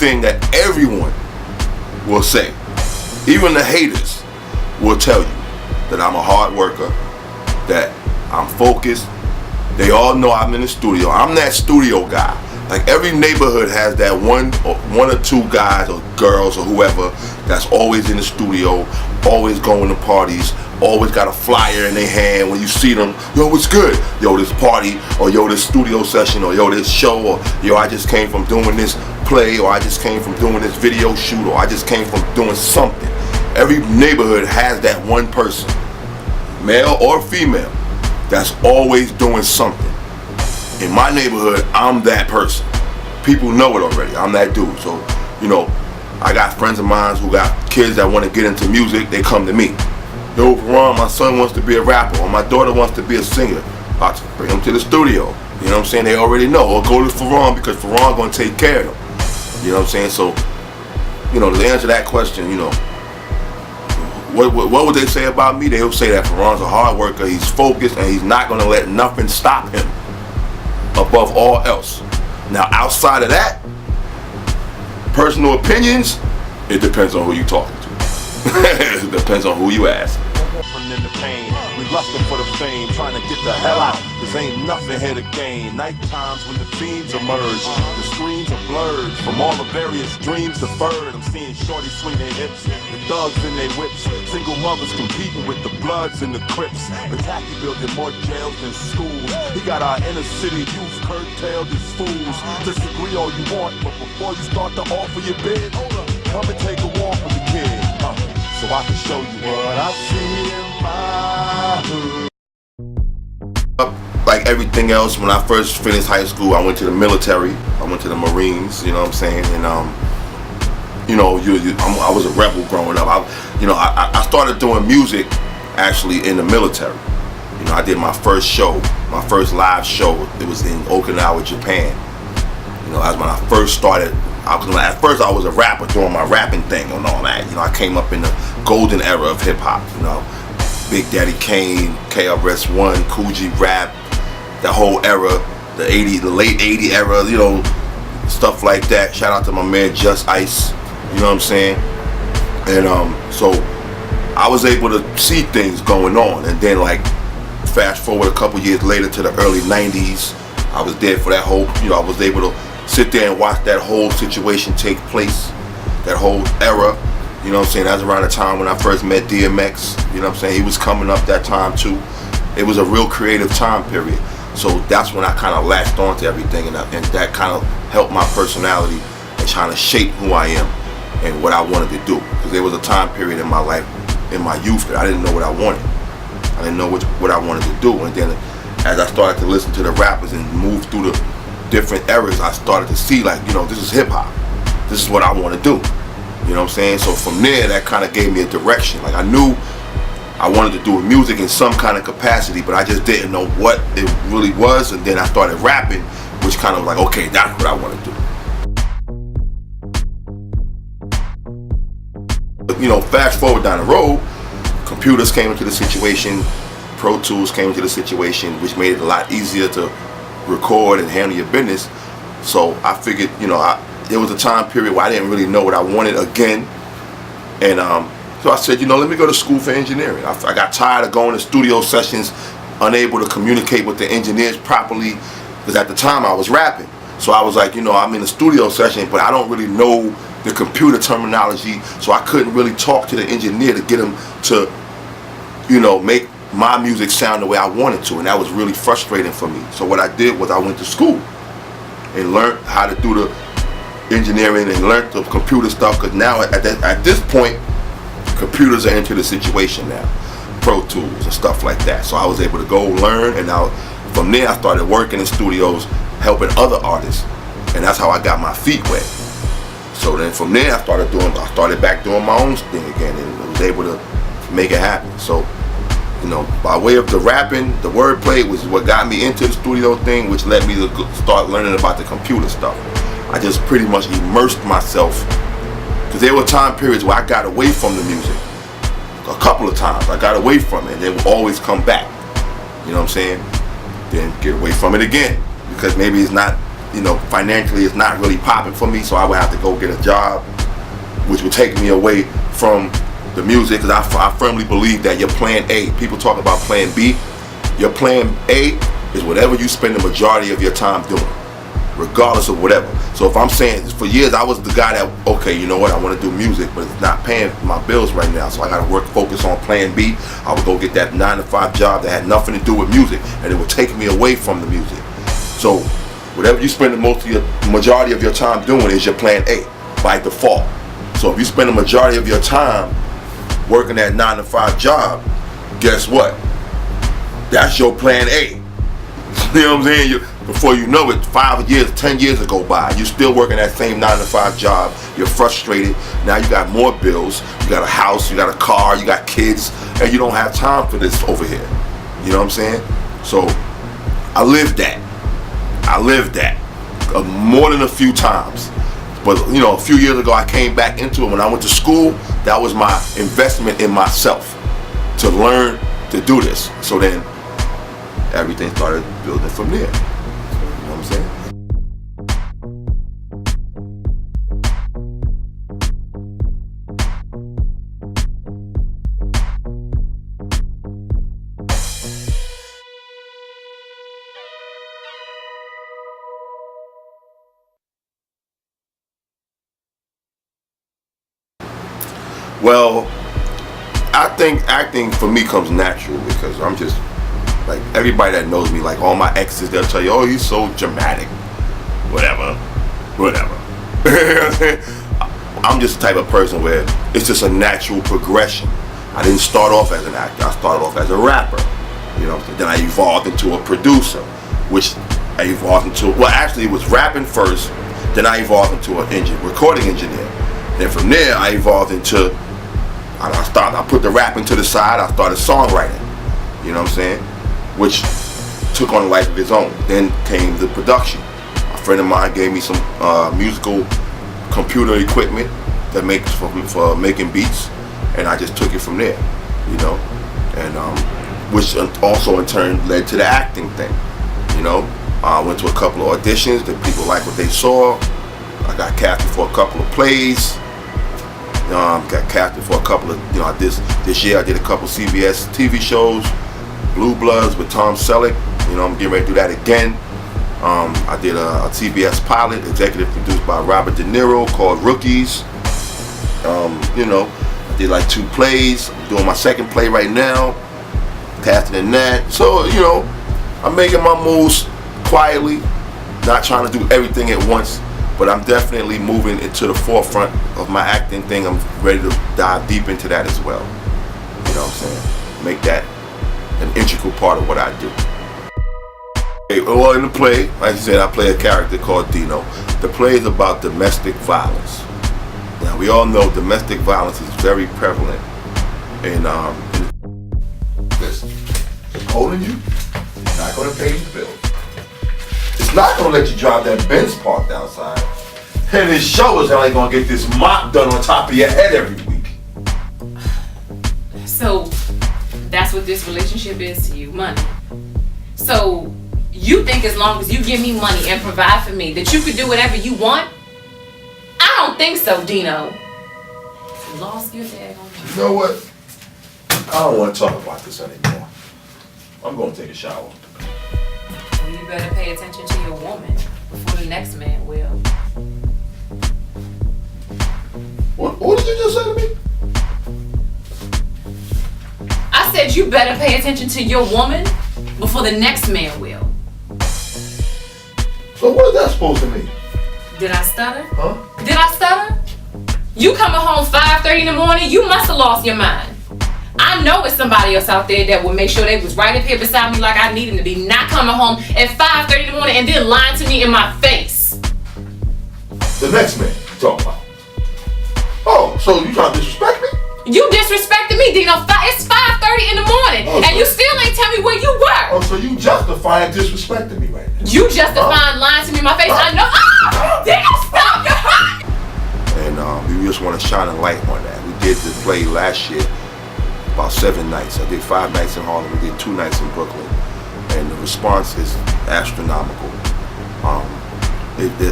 thing that everyone will say, even the haters will tell you that I'm a hard worker, that I'm focused. They all know I'm in the studio. I'm that studio guy. Like every neighborhood has that one or two guys or girls or whoever that's always in the studio, always going to parties, always got a flyer in their hand. When you see them, yo, what's good? Yo, this party, or yo, this studio session, or yo, this show, or yo, I just came from doing this play, or I just came from doing this video shoot, or I just came from doing something. Every neighborhood has that one person, male or female, that's always doing something. In my neighborhood, I'm that person. People know it already. I'm that dude. So, you know, I got friends of mine who got kids that want to get into music. They come to me. Yo, Firan, my son wants to be a rapper, or my daughter wants to be a singer. I'll bring them to the studio. You know what I'm saying? They already know. Or go to Firan because Firan going to take care of them. You know what I'm saying? So, you know, to answer that question, you know, what would they say about me? They'll say that Firan's a hard worker, he's focused, and he's not going to let nothing stop him above all else. Now, outside of that, personal opinions, it depends on who you're talking to. It depends on who you ask. In the pain, we lusting for the fame, trying to get the hell out, cause ain't nothing here to gain. Night times when the fiends emerge, the screens are blurred from all the various dreams deferred. I'm seeing shorties swing their hips, the thugs in their whips, single mothers competing with the Bloods and the Crips. The tacky building more jails than schools. He got our inner city youth curtailed as fools. Disagree all you want, but before you start to offer your bid, come and take a walk with the kid, so I can show you what I see in my hood. Like everything else, when I first finished high school, I went to the military. I went to the Marines, you know what I'm saying? And you know, I was a rebel growing up. I started doing music actually in the military. You know, I did my first show, my first live show. It was in Okinawa, Japan. You know, that's when I first started. At first I was a rapper doing my rapping thing and all that. You know, I came up in the golden era of hip hop. You know, Big Daddy Kane, KRS-One, Coogee Rap, that whole era, the late '80s era. You know, stuff like that. Shout out to my man Just Ice. You know what I'm saying? And so I was able to see things going on. And then like fast forward a couple years later to the early '90s, I was there for that whole. You know, I was able to sit there and watch that whole situation take place, that whole era. You know what I'm saying? That's around the time when I first met DMX. You know what I'm saying? He was coming up that time too. It was a real creative time period. So that's when I kind of latched on to everything, and that kind of helped my personality and trying to shape who I am and what I wanted to do. Because there was a time period in my life, in my youth, that I didn't know what I wanted. I didn't know what I wanted to do. And then as I started to listen to the rappers and move through the different eras, I started to see like, you know, this is hip hop. This is what I want to do. You know what I'm saying? So from there, that kind of gave me a direction. Like I knew I wanted to do music in some kind of capacity, but I just didn't know what it really was. And then I started rapping, which kind of like, okay, that's what I want to do. But, you know, fast forward down the road, computers came into the situation, Pro Tools came into the situation, which made it a lot easier to record and handle your business. So I figured, you know, there was a time period where I didn't really know what I wanted again. And so I said, you know, let me go to school for engineering. I got tired of going to studio sessions, unable to communicate with the engineers properly, because at the time I was rapping. So I was like, you know, I'm in a studio session, but I don't really know the computer terminology, so I couldn't really talk to the engineer to get him to, you know, make my music sound the way I wanted to, and that was really frustrating for me. So what I did was I went to school and learned how to do the engineering and learned the computer stuff, because now at this point, computers are into the situation now, Pro Tools and stuff like that. So I was able to go learn, and now from there I started working in studios, helping other artists, and that's how I got my feet wet. So then from there I started back doing my own thing again, and was able to make it happen. So, you know, by way of the rapping, the wordplay was what got me into the studio thing, which led me to start learning about the computer stuff. I just pretty much immersed myself, because there were time periods where I got away from the music. A couple of times I got away from it, and then would always come back. You know what I'm saying? Then get away from it again, because maybe it's not financially it's not really popping for me, so I would have to go get a job, which would take me away from the music, because I firmly believe that your plan A, people talk about plan B, your plan A is whatever you spend the majority of your time doing, regardless of whatever. So if I'm saying, for years I was the guy that, okay, you know what, I want to do music, but it's not paying my bills right now, so I got to focus on plan B. I would go get that 9-to-5 job that had nothing to do with music, and it would take me away from the music. So whatever you spend the majority of your time doing is your plan A by default. So if you spend the majority of your time working that 9-to-5 job, guess what? That's your plan A. You know what I'm saying? Before you know it, 5 years, 10 years will go by. You're still working that same 9-to-5 job. You're frustrated. Now you got more bills. You got a house. You got a car. You got kids. And you don't have time for this over here. You know what I'm saying? So I lived that. More than a few times. But a few years ago I came back into it. When I went to school, that was my investment in myself to learn to do this. So then everything started building from there. You know what I'm saying? Well, I think acting for me comes natural, because I'm just, like, everybody that knows me, like all my exes, they'll tell you, oh, he's so dramatic. Whatever. You know what I'm saying? I'm just the type of person where it's just a natural progression. I didn't start off as an actor. I started off as a rapper. You know what I'm saying? Then I evolved into a producer, which I evolved into, well, actually it was rapping first, then I evolved into an recording engineer. Then from there I evolved into, I put the rapping to the side, I started songwriting, you know what I'm saying? Which took on a life of its own. Then came the production. A friend of mine gave me some musical computer equipment that makes for making beats, and I just took it from there, and which also in turn led to the acting thing, I went to a couple of auditions, that people liked what they saw. I got casted for a couple of plays. Got casted for a couple of, this year I did a couple CBS TV shows, Blue Bloods with Tom Selleck. I'm getting ready to do that again. I did a CBS pilot, executive produced by Robert De Niro, called Rookies. I did like 2 plays. I'm doing my second play right now, casting in that. So, I'm making my moves quietly, not trying to do everything at once. But I'm definitely moving into the forefront of my acting thing. I'm ready to dive deep into that as well. You know what I'm saying? Make that an integral part of what I do. Well, in the play, like you said, I play a character called Dino. The play is about domestic violence. Now, we all know domestic violence is very prevalent in this. It's holding you, not going to pay your bills. It's not gonna let you drive that Benz parked outside. And it shows how they gonna get this mop done on top of your head every week. So that's what this relationship is to you, money. So you think as long as you give me money and provide for me that you could do whatever you want? I don't think so, Dino. You lost your dad on you. You know what? I don't want to talk about this anymore. I'm gonna take a shower. Well, you better pay attention to your woman before the next man will. What did you just say to me? I said you better pay attention to your woman before the next man will. So what is that supposed to mean? Did I stutter? Huh? Did I stutter? You coming home 5:30 in the morning, you must have lost your mind. I know it's somebody else out there that would make sure they was right up here beside me like I need him to be, not coming home at 5:30 in the morning and then lying to me in my face. The next man you talking about? Oh, so you trying to disrespect me? You disrespected me, Dino. It's 5:30 in the morning, and you still ain't tell me where you were. Oh, so you justifying disrespecting me right now? You justifying lying to me in my face. I know. Dino, stop! You're hurt. And we just want to shine a light on that. We did the play last year, about 7 nights. I did 5 nights in Harlem. We did 2 nights in Brooklyn, and the response is astronomical.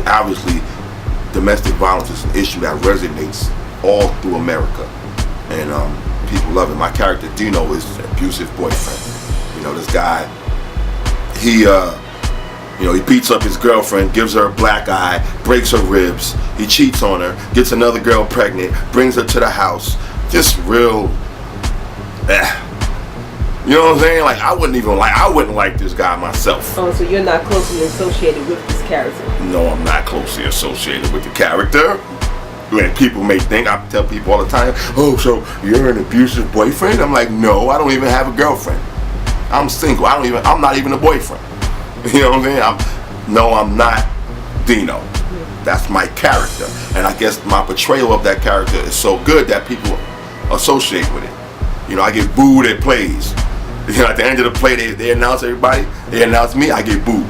Obviously, domestic violence is an issue that resonates all through America, and people love it. My character Dino is an abusive boyfriend. You know, this guy, he beats up his girlfriend, gives her a black eye, breaks her ribs. He cheats on her, gets another girl pregnant, brings her to the house. Just real. You know what I'm saying? Like I wouldn't like this guy myself. Oh, so you're not closely associated with this character? No, I'm not closely associated with the character. When people may think, I tell people all the time, oh, so you're an abusive boyfriend? I'm like, no, I don't even have a girlfriend. I'm single. I'm not even a boyfriend. You know what I'm saying? I'm not Dino. That's my character. And I guess my portrayal of that character is so good that people associate with it. You know, I get booed at plays. You know, at the end of the play, they announce everybody. They announce me, I get booed.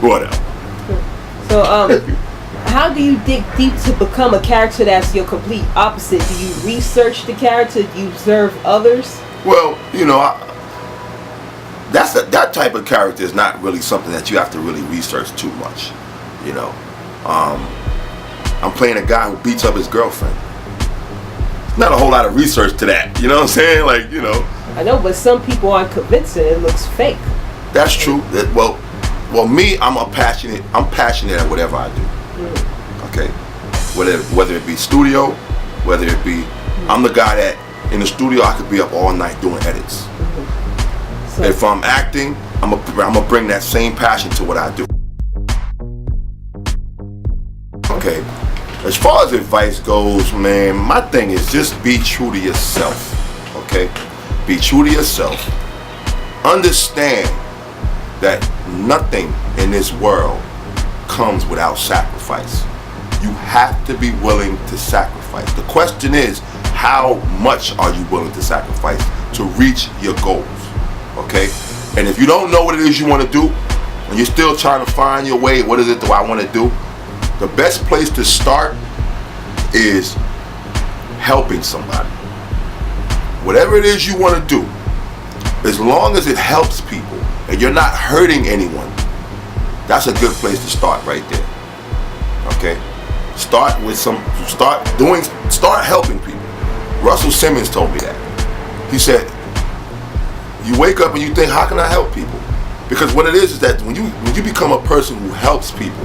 Whatever. So, how do you dig deep to become a character that's your complete opposite? Do you research the character? Do you observe others? Well, you know, that type of character is not really something that you have to really research too much. You know, I'm playing a guy who beats up his girlfriend. Not a whole lot of research to that. You know what I'm saying? Like, you know. I know, but some people aren't convinced that it looks fake. That's true. Well, me, I'm passionate at whatever I do. Okay, whether it be studio, whether it be, I'm the guy that in the studio I could be up all night doing edits. So, if I'm acting, I'm gonna bring that same passion to what I do. Okay, as far as advice goes, man, my thing is just be true to yourself. Okay, be true to yourself. Understand that nothing in this world comes without sacrifice. You have to be willing to sacrifice. The question is, how much are you willing to sacrifice to reach your goals? Okay? And if you don't know what it is you want to do, and you're still trying to find your way, what is it do I want to do? The best place to start is helping somebody. Whatever it is you want to do, as long as it helps people and you're not hurting anyone, that's a good place to start right there. Okay? Start helping people. Russell Simmons told me that. He said, you wake up and you think, how can I help people? Because what it is that when you become a person who helps people,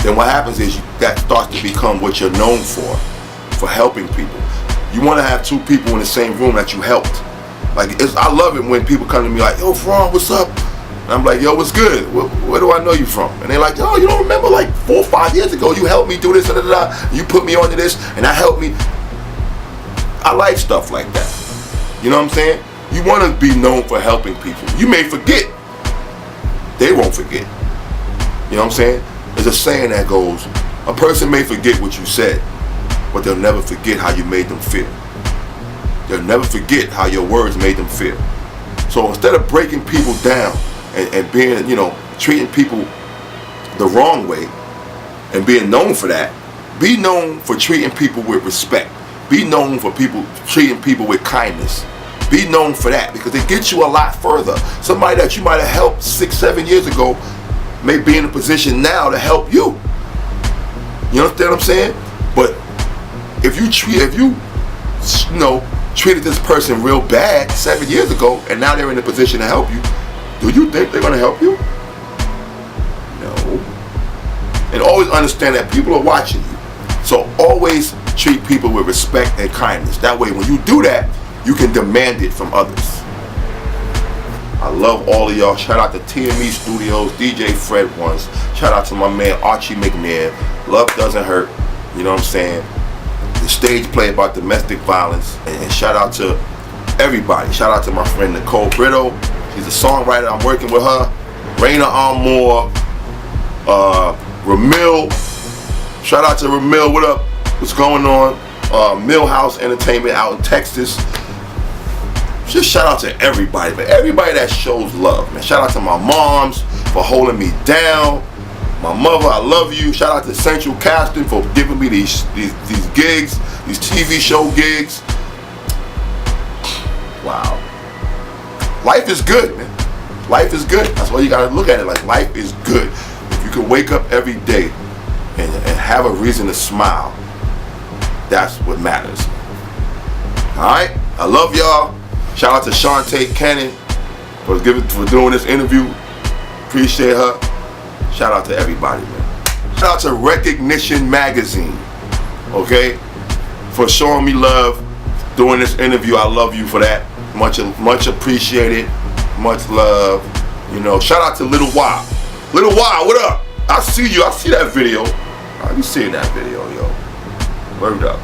then what happens is that starts to become what you're known for helping people. You want to have two people in the same room that you helped. Like, I love it when people come to me like, yo, Firan, what's up? And I'm like, yo, what's good? Where do I know you from? And they're like, oh, you don't remember like 4 or 5 years ago, you helped me do this, you put me onto this, and that helped me. I like stuff like that. You know what I'm saying? You want to be known for helping people. You may forget. They won't forget. You know what I'm saying? There's a saying that goes, a person may forget what you said, but they'll never forget how you made them feel. They'll never forget how your words made them feel. So instead of breaking people down and being, treating people the wrong way and being known for that, be known for treating people with respect. Be known for treating people with kindness. Be known for that because it gets you a lot further. Somebody that you might have helped 6, 7 years ago may be in a position now to help you. You understand what I'm saying? But if you treated this person real bad 7 years ago and now they're in a position to help you, do you think they're going to help you? No. And always understand that people are watching you. So always treat people with respect and kindness. That way when you do that, you can demand it from others. I love all of y'all. Shout out to TME Studios, DJ Fred Once. Shout out to my man Archie McNair. Love doesn't hurt. You know what I'm saying? The stage play about domestic violence. And shout out to everybody. Shout out to my friend Nicole Brito. She's a songwriter. I'm working with her. Raina Armour. Ramil. Shout out to Ramil. What up? What's going on? Millhouse Entertainment out in Texas. Just shout out to everybody, man. Everybody that shows love, man. Shout out to my moms for holding me down. My mother, I love you. Shout out to Central Casting for giving me these gigs, these TV show gigs. Wow. Life is good, man. Life is good. That's why you gotta look at it like life is good. If you can wake up every day and have a reason to smile, that's what matters. Alright? I love y'all. Shout out to Shantae Cannon for doing this interview. Appreciate her. Shout out to everybody, man. Shout out to Recognition Magazine, okay, for showing me love doing this interview. I love you for that. Much appreciated. Much love. You know, shout out to Little Wild. Little Wild, what up? I see you. I see that video. I be seeing that video, yo. Word up.